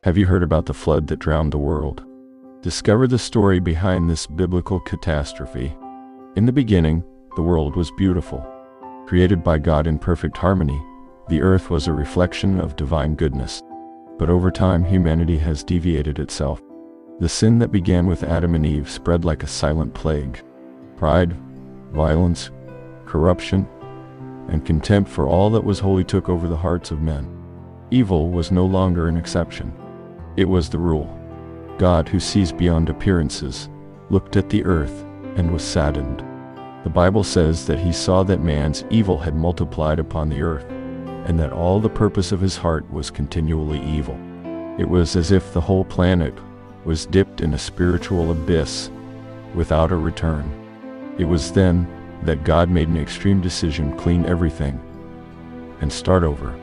Have you heard about the flood that drowned the world? Discover the story behind this biblical catastrophe. In the beginning, the world was beautiful. Created by God in perfect harmony, the earth was a reflection of divine goodness. But over time, humanity has deviated itself. The sin that began with Adam and Eve spread like a silent plague. Pride, violence, corruption, and contempt for all that was holy took over the hearts of men. Evil was no longer an exception. It was the rule. God, who sees beyond appearances, looked at the earth and was saddened. The Bible says that he saw that man's evil had multiplied upon the earth, and that all the purpose of his heart was continually evil. It was as if the whole planet was dipped in a spiritual abyss without a return. It was then that God made an extreme decision: clean everything and start over.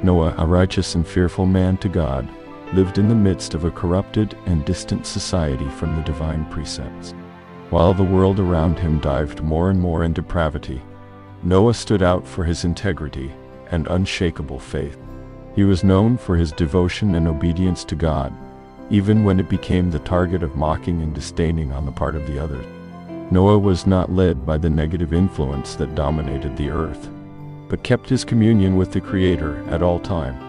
Noah, a righteous and fearful man to God, lived in the midst of a corrupted and distant society from the divine precepts. While the world around him dived more and more in depravity, Noah stood out for his integrity and unshakable faith. He was known for his devotion and obedience to God, even when it became the target of mocking and disdaining on the part of the others. Noah was not led by the negative influence that dominated the earth, but kept his communion with the Creator at all time.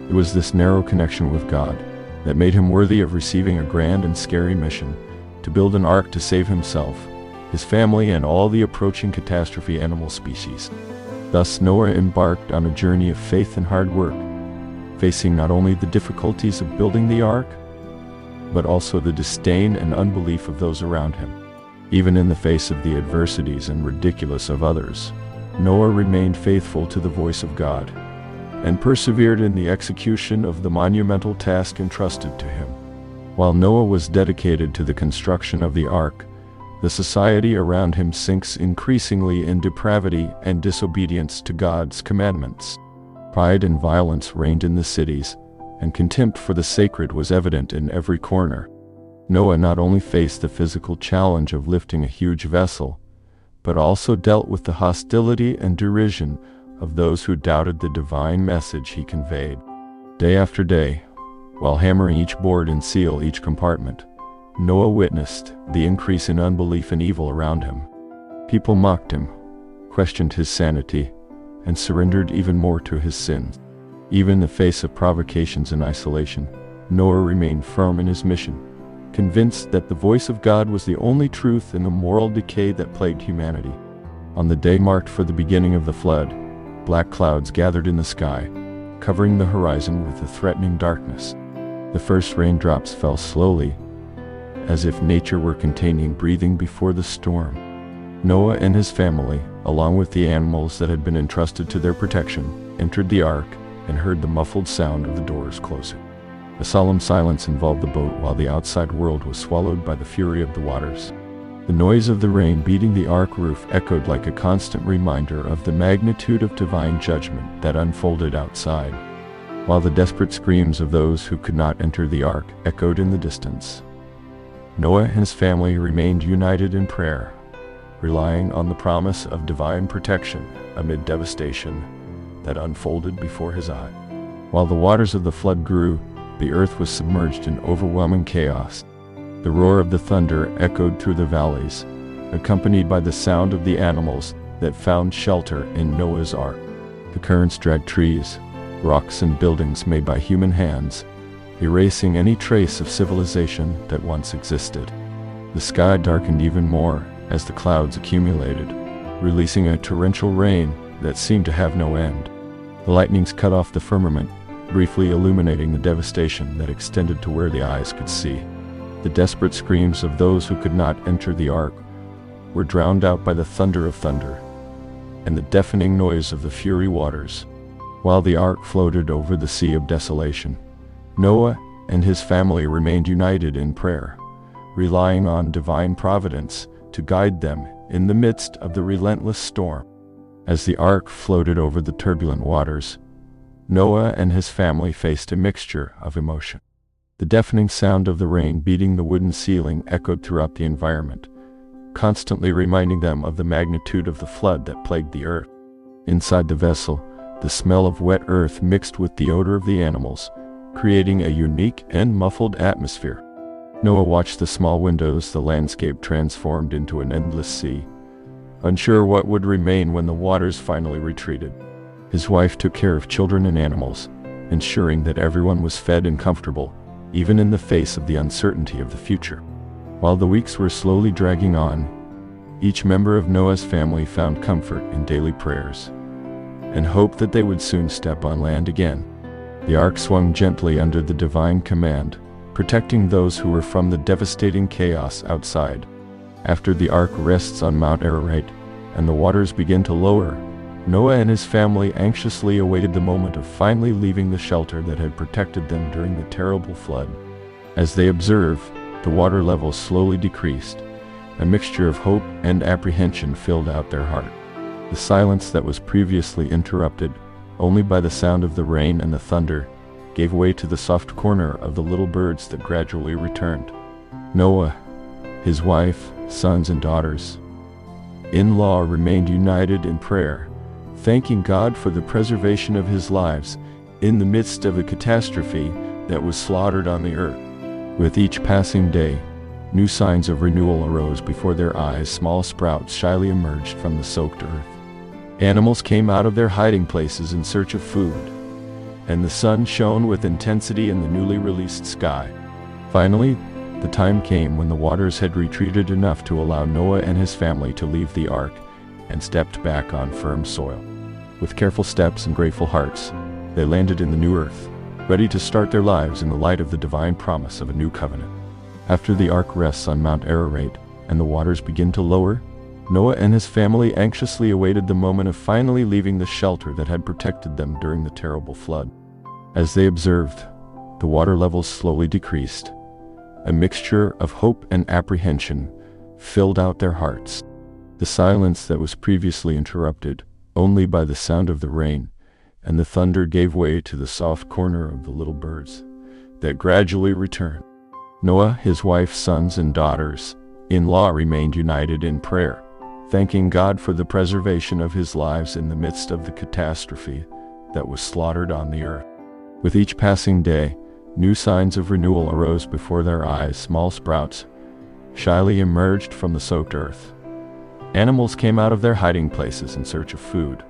It was this narrow connection with God that made him worthy of receiving a grand and scary mission to build an ark to save himself, his family, and all the approaching catastrophe animal species. Thus Noah embarked on a journey of faith and hard work, facing not only the difficulties of building the ark, but also the disdain and unbelief of those around him. Even in the face of the adversities and ridiculous of others, Noah remained faithful to the voice of God and persevered in the execution of the monumental task entrusted to him. While Noah was dedicated to the construction of the ark, the society around him sinks increasingly in depravity and disobedience to God's commandments. Pride and violence reigned in the cities, and contempt for the sacred was evident in every corner. Noah not only faced the physical challenge of lifting a huge vessel, but also dealt with the hostility and derision of those who doubted the divine message he conveyed. Day after day, while hammering each board and seal each compartment, Noah witnessed the increase in unbelief and evil around him. People mocked him, questioned his sanity, and surrendered even more to his sins. Even in the face of provocations and isolation, Noah remained firm in his mission, convinced that the voice of God was the only truth in the moral decay that plagued humanity. On the day marked for the beginning of the flood, black clouds gathered in the sky, covering the horizon with a threatening darkness. The first raindrops fell slowly, as if nature were containing breathing before the storm. Noah and his family, along with the animals that had been entrusted to their protection, entered the ark and heard the muffled sound of the doors closing. A solemn silence involved the boat while the outside world was swallowed by the fury of the waters. The noise of the rain beating the ark roof echoed like a constant reminder of the magnitude of divine judgment that unfolded outside, while the desperate screams of those who could not enter the ark echoed in the distance. Noah and his family remained united in prayer, relying on the promise of divine protection amid devastation that unfolded before his eye. While the waters of the flood grew, the earth was submerged in overwhelming chaos. The roar of the thunder echoed through the valleys, accompanied by the sound of the animals that found shelter in Noah's ark. The currents dragged trees, rocks, and buildings made by human hands, erasing any trace of civilization that once existed. The sky darkened even more as the clouds accumulated, releasing a torrential rain that seemed to have no end. The lightnings cut off the firmament, briefly illuminating the devastation that extended to where the eyes could see. The desperate screams of those who could not enter the ark were drowned out by the thunder of thunder and the deafening noise of the fury waters. While the ark floated over the sea of desolation, Noah and his family remained united in prayer, relying on divine providence to guide them in the midst of the relentless storm. As the ark floated over the turbulent waters, Noah and his family faced a mixture of emotion. The deafening sound of the rain beating the wooden ceiling echoed throughout the environment, constantly reminding them of the magnitude of the flood that plagued the earth. Inside the vessel, the smell of wet earth mixed with the odor of the animals creating a unique and muffled atmosphere. Noah watched the small windows, the landscape transformed into an endless sea, unsure what would remain when the waters finally retreated. His wife took care of children and animals, ensuring that everyone was fed and comfortable, even in the face of the uncertainty of the future. While the weeks were slowly dragging on, each member of Noah's family found comfort in daily prayers and hoped that they would soon step on land again. The ark swung gently under the divine command, protecting those who were from the devastating chaos outside. After the ark rests on Mount Ararat and the waters begin to lower, Noah and his family anxiously awaited the moment of finally leaving the shelter that had protected them during the terrible flood. As they observed, the water level slowly decreased. A mixture of hope and apprehension filled out their heart. The silence that was previously interrupted only by the sound of the rain and the thunder gave way to the soft chorus of the little birds that gradually returned. Noah, his wife, sons and daughters-in-law remained united in prayer, thanking God for the preservation of his lives in the midst of a catastrophe that was slaughtered on the earth. With each passing day, new signs of renewal arose before their eyes. Small sprouts shyly emerged from the soaked earth. Animals came out of their hiding places in search of food, and the sun shone with intensity in the newly released sky. Finally, the time came when the waters had retreated enough to allow Noah and his family to leave the ark and stepped back on firm soil. With careful steps and grateful hearts, they landed in the new earth, ready to start their lives in the light of the divine promise of a new covenant. After the ark rests on Mount Ararat and the waters begin to lower, Noah and his family anxiously awaited the moment of finally leaving the shelter that had protected them during the terrible flood. As they observed, the water levels slowly decreased. A mixture of hope and apprehension filled out their hearts. The silence that was previously interrupted only by the sound of the rain and the thunder gave way to the soft chorus of the little birds that gradually returned. Noah, his wife, sons and daughters-in-law remained united in prayer, thanking God for the preservation of his lives in the midst of the catastrophe that was slaughtered on the earth. With each passing day, new signs of renewal arose before their eyes. Small sprouts shyly emerged from the soaked earth. Animals came out of their hiding places in search of food,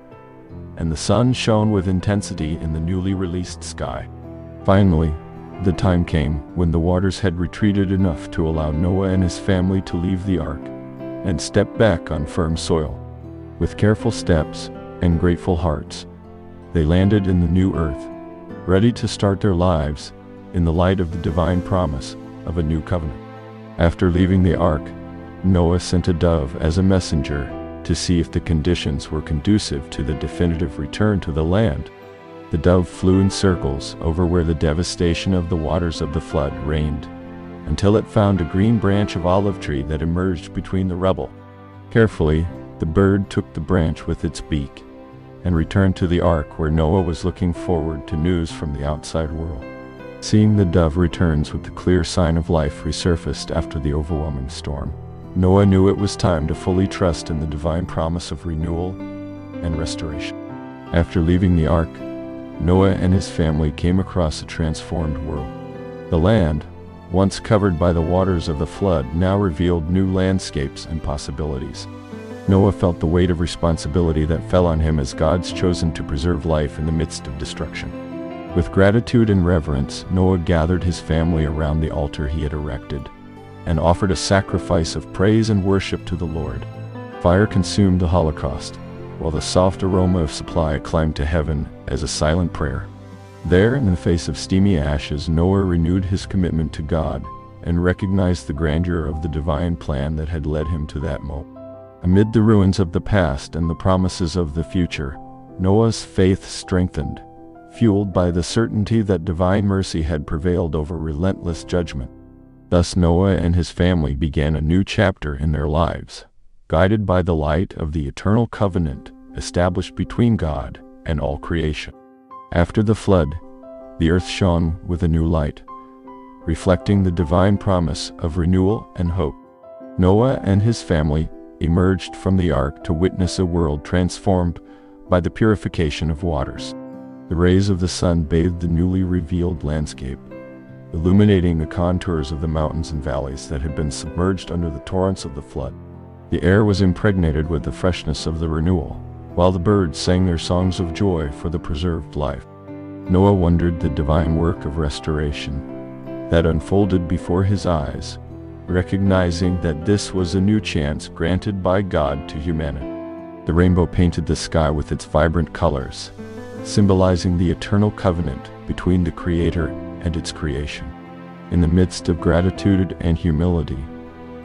and the sun shone with intensity in the newly released sky. Finally, the time came when the waters had retreated enough to allow Noah and his family to leave the ark and step back on firm soil. With careful steps and grateful hearts, they landed in the new earth, ready to start their lives in the light of the divine promise of a new covenant. After leaving the ark, Noah sent a dove as a messenger to see if the conditions were conducive to the definitive return to the land. The dove flew in circles over where the devastation of the waters of the flood reigned, until it found a green branch of olive tree that emerged between the rubble. Carefully, the bird took the branch with its beak and returned to the ark where Noah was looking forward to news from the outside world. Seeing the dove returns with the clear sign of life resurfaced after the overwhelming storm, Noah knew it was time to fully trust in the divine promise of renewal and restoration. After leaving the ark, Noah and his family came across a transformed world. The land, once covered by the waters of the flood, now revealed new landscapes and possibilities. Noah felt the weight of responsibility that fell on him as God's chosen to preserve life in the midst of destruction. With gratitude and reverence, Noah gathered his family around the altar he had erected and offered a sacrifice of praise and worship to the Lord. Fire consumed the holocaust, while the soft aroma of supply climbed to heaven as a silent prayer. There, in the face of steamy ashes, Noah renewed his commitment to God and recognized the grandeur of the divine plan that had led him to that moment. Amid the ruins of the past and the promises of the future, Noah's faith strengthened, fueled by the certainty that divine mercy had prevailed over relentless judgment. Thus Noah and his family began a new chapter in their lives, guided by the light of the eternal covenant established between God and all creation. After the flood, the earth shone with a new light, reflecting the divine promise of renewal and hope. Noah and his family emerged from the ark to witness a world transformed by the purification of waters. The rays of the sun bathed the newly revealed landscape, illuminating the contours of the mountains and valleys that had been submerged under the torrents of the flood. The air was impregnated with the freshness of the renewal, while the birds sang their songs of joy for the preserved life. Noah wondered the divine work of restoration that unfolded before his eyes, recognizing that this was a new chance granted by God to humanity. The rainbow painted the sky with its vibrant colors, symbolizing the eternal covenant between the Creator and its creation. In the midst of gratitude and humility,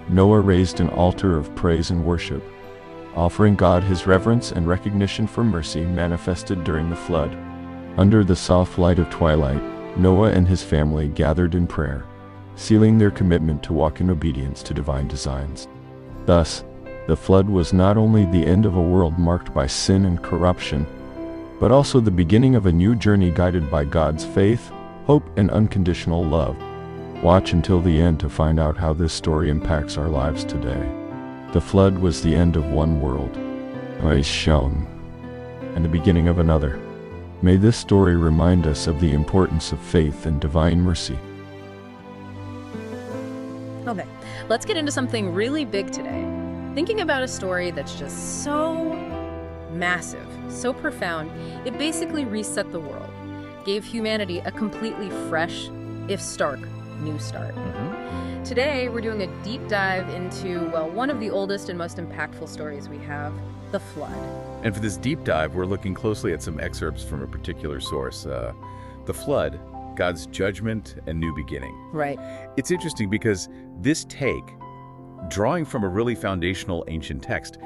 Noah raised an altar of praise and worship, offering God his reverence and recognition for mercy manifested during the flood. Under the soft light of twilight, Noah and his family gathered in prayer, sealing their commitment to walk in obedience to divine designs. Thus, the flood was not only the end of a world marked by sin and corruption, but also the beginning of a new journey guided by God's faith, hope, and unconditional love. Watch until the end to find out how this story impacts our lives today. The flood was the end of one world, and the beginning of another. May this story remind us of the importance of faith and divine mercy. Okay, let's get into something really big today. Thinking about a story that's just so massive, so profound, it basically reset the world, gave humanity a completely fresh, if stark, new start. Today, we're doing a deep dive into, well, one of the oldest and most impactful stories we have, the flood. And for this deep dive, we're looking closely at some excerpts from a particular source. The flood, God's judgment and new beginning. Right. It's interesting because this take, drawing from a really foundational ancient text,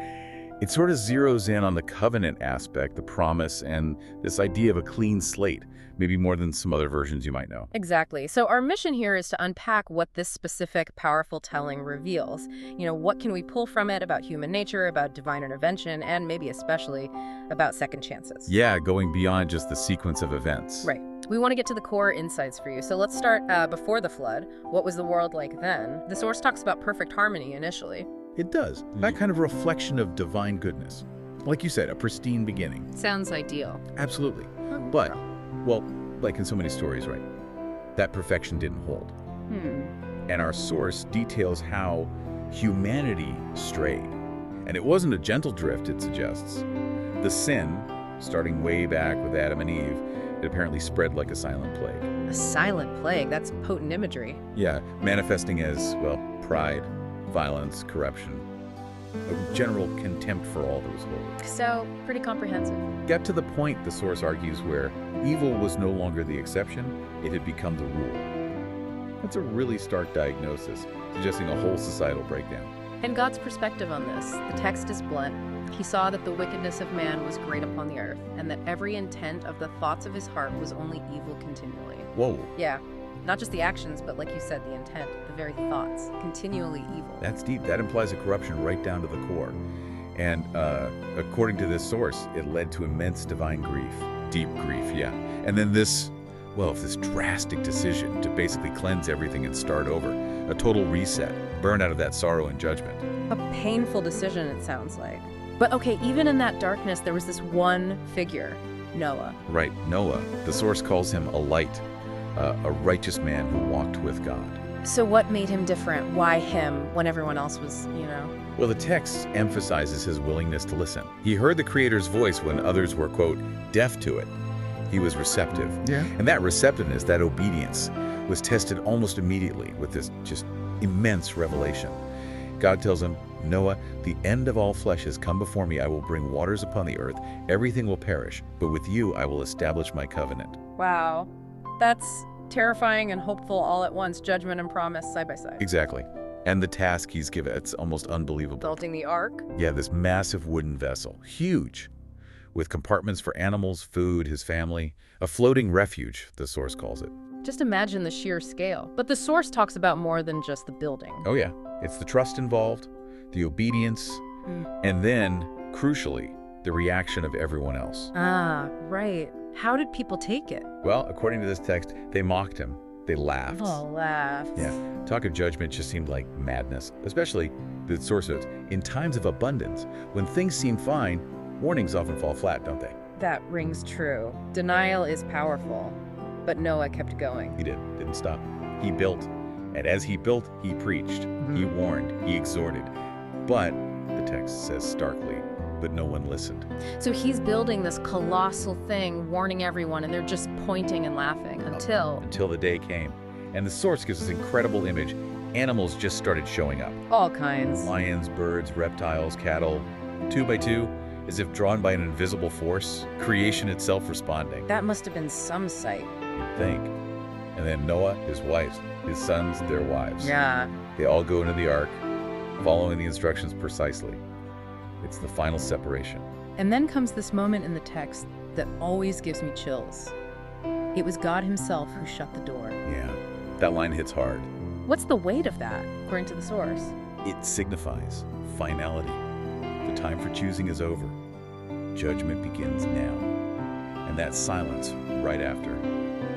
it sort of zeroes in on the covenant aspect, the promise, and this idea of a clean slate, maybe more than some other versions you might know. Exactly. So our mission here is to unpack what this specific, powerful telling reveals. What can we pull from it about human nature, about divine intervention, and maybe especially about second chances. Yeah, going beyond just the sequence of events. Right. We want to get to the core insights for you. So let's start before the flood. What was the world like then? The source talks about perfect harmony initially. It does. That kind of reflection of divine goodness. Like you said, a pristine beginning. Sounds ideal. Absolutely. But, well, like in so many stories, right? That perfection didn't hold. And our source details how humanity strayed. And it wasn't a gentle drift, it suggests. The sin, starting way back with Adam and Eve, it apparently spread like a silent plague. A silent plague? That's potent imagery. Yeah, manifesting as, well, pride, violence, corruption, a general contempt for all that was holy. So, pretty comprehensive. Get to the point, the source argues, where evil was no longer the exception, it had become the rule. That's a really stark diagnosis, suggesting a whole societal breakdown. And God's perspective on this, the text is blunt. He saw that the wickedness of man was great upon the earth, and that every intent of the thoughts of his heart was only evil continually. Whoa. Yeah. Not just the actions, but like you said, the intent, the very thoughts, continually evil. That's deep. That implies a corruption right down to the core. And according to this source, it led to immense divine grief. Deep grief, yeah. And then this drastic decision to basically cleanse everything and start over. A total reset, burn out of that sorrow and judgment. A painful decision, it sounds like. But okay, even in that darkness, there was this one figure, Noah. Right, Noah. The source calls him a light. A righteous man who walked with God. So what made him different? Why him when everyone else was, Well, the text emphasizes his willingness to listen. He heard the Creator's voice when others were, quote, deaf to it. He was receptive. Yeah. And that receptiveness, that obedience, was tested almost immediately with this just immense revelation. God tells him, Noah, the end of all flesh has come before me. I will bring waters upon the earth. Everything will perish, but with you I will establish my covenant. Wow. That's terrifying and hopeful all at once, judgment and promise side by side. Exactly. And the task he's given, it's almost unbelievable. Building the ark? Yeah, this massive wooden vessel, huge, with compartments for animals, food, his family, a floating refuge, the source calls it. Just imagine the sheer scale. But the source talks about more than just the building. Oh yeah, it's the trust involved, the obedience, and then, crucially, the reaction of everyone else. Ah, right. How did people take it? Well, according to this text, they mocked him. They laughed. Oh, laughed. Yeah, talk of judgment just seemed like madness, especially, the source notes, in times of abundance, when things seem fine, warnings often fall flat, don't they? That rings true. Denial is powerful. But Noah kept going. He didn't stop. He built. And as he built, he preached. He warned. He exhorted. But, the text says starkly, but no one listened. So he's building this colossal thing, warning everyone, and they're just pointing and laughing Until the day came. And the source gives this incredible image. Animals just started showing up. all kinds. Lions, birds, reptiles, cattle, 2 by 2, as if drawn by an invisible force, creation itself responding. That must have been some sight. You'd think. And then Noah, his wives, his sons, their wives. Yeah. They all go into the ark, following the instructions precisely. It's the final separation. And then comes this moment in the text that always gives me chills. It was God himself who shut the door. Yeah, that line hits hard. What's the weight of that, according to the source? It signifies finality. The time for choosing is over. Judgment begins now. And that silence right after,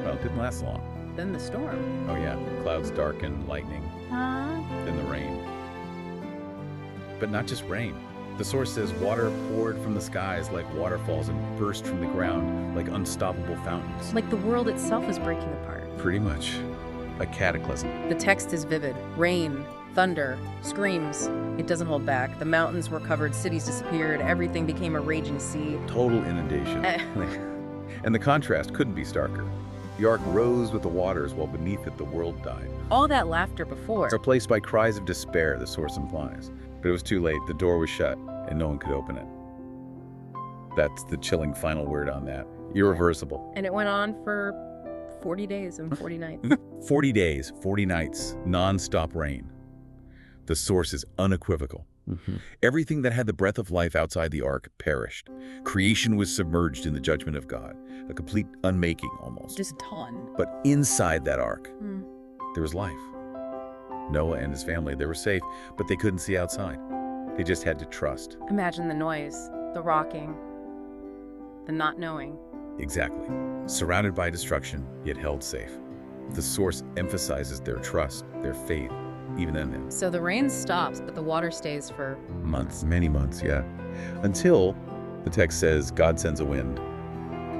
well, it didn't last long. Then the storm. Oh yeah, clouds darken, lightning, Huh? then the rain. But not just rain. The source says water poured from the skies like waterfalls and burst from the ground like unstoppable fountains. Like the world itself is breaking apart. Pretty much a cataclysm. The text is vivid. Rain, thunder, screams. It doesn't hold back. The mountains were covered, cities disappeared, everything became a raging sea. Total inundation. And the contrast couldn't be starker. The ark rose with the waters while beneath it the world died. All that laughter before. Replaced by cries of despair, the source implies. But it was too late. The door was shut, and no one could open it. That's the chilling final word on that. Irreversible. And it went on for 40 days and 40 nights. 40 days, 40 nights, non-stop rain. The source is unequivocal. Everything that had the breath of life outside the ark perished. Creation was submerged in the judgment of God, a complete unmaking almost. Just done. But inside that ark, there was life. Noah and his family, they were safe, but they couldn't see outside. They just had to trust. Imagine the noise, the rocking, the not knowing. Exactly. Surrounded by destruction, yet held safe. The source emphasizes their trust, their faith, even in them. So the rain stops, but the water stays for Months, many months, yeah. Until, the text says, God sends a wind.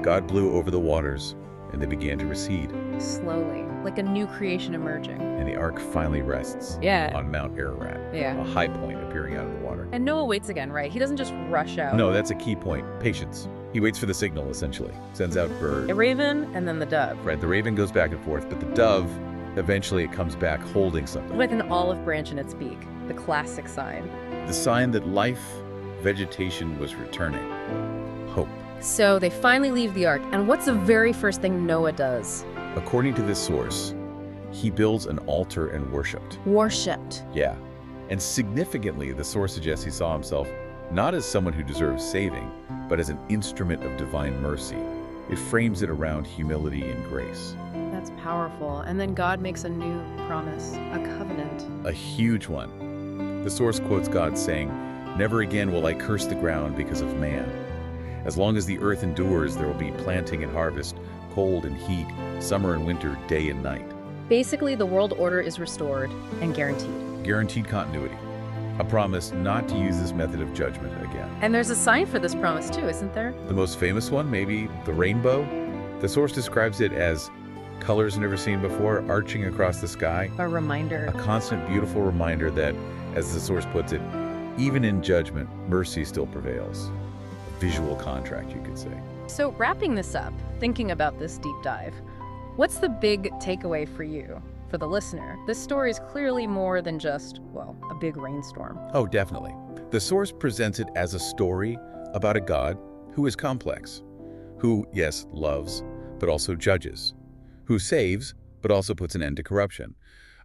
God blew over the waters, and they began to recede. slowly, like a new creation emerging. And the ark finally rests on Mount Ararat, Yeah. a high point appearing out of the water. And Noah waits again, right? He doesn't just rush out. No, that's a key point. Patience. He waits for the signal, essentially. Sends out bird. A raven and then the dove. Right, the raven goes back and forth, but the dove, eventually it comes back holding something. With an olive branch in its beak. The classic sign. The sign that life, vegetation was returning. Hope. So they finally leave the ark. And what's the very first thing Noah does? According to this source, he builds an altar and worshipped. Worshipped. Yeah. And significantly, the source suggests he saw himself not as someone who deserves saving, but as an instrument of divine mercy. It frames it around humility and grace. That's powerful. And then God makes a new promise, a covenant. A huge one. The source quotes God saying, "Never again will I curse the ground because of man. As long as the earth endures, there will be planting and harvest, cold and heat, summer and winter, day and night." Basically, the world order is restored and guaranteed. Guaranteed continuity. A promise not to use this method of judgment again. And there's a sign for this promise too, isn't there? The most famous one, maybe the rainbow. The source describes it as colors never seen before, arching across the sky. A reminder. A constant, beautiful reminder that, as the source puts it, even in judgment, mercy still prevails. A visual contract, you could say. So wrapping this up, thinking about this deep dive, what's the big takeaway for you, for the listener? This story is clearly more than just, well, a big rainstorm. Oh, definitely. The source presents it as a story about a God who is complex, who, yes, loves, but also judges, who saves, but also puts an end to corruption.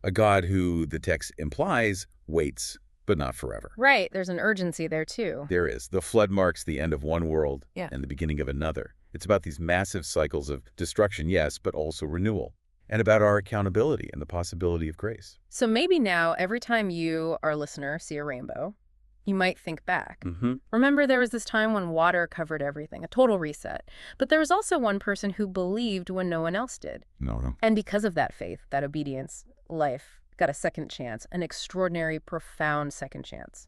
A God who, the text implies, waits, but not forever. Right, there's an urgency there too. There is. The flood marks the end of one world Yeah. and the beginning of another. It's about these massive cycles of destruction, yes, but also renewal, and about our accountability and the possibility of grace. So maybe now, every time you, our listener, see a rainbow, you might think back. Remember, there was this time when water covered everything, a total reset. But there was also one person who believed when no one else did. No. And because of that faith, that obedience, life got a second chance, an extraordinary, profound second chance.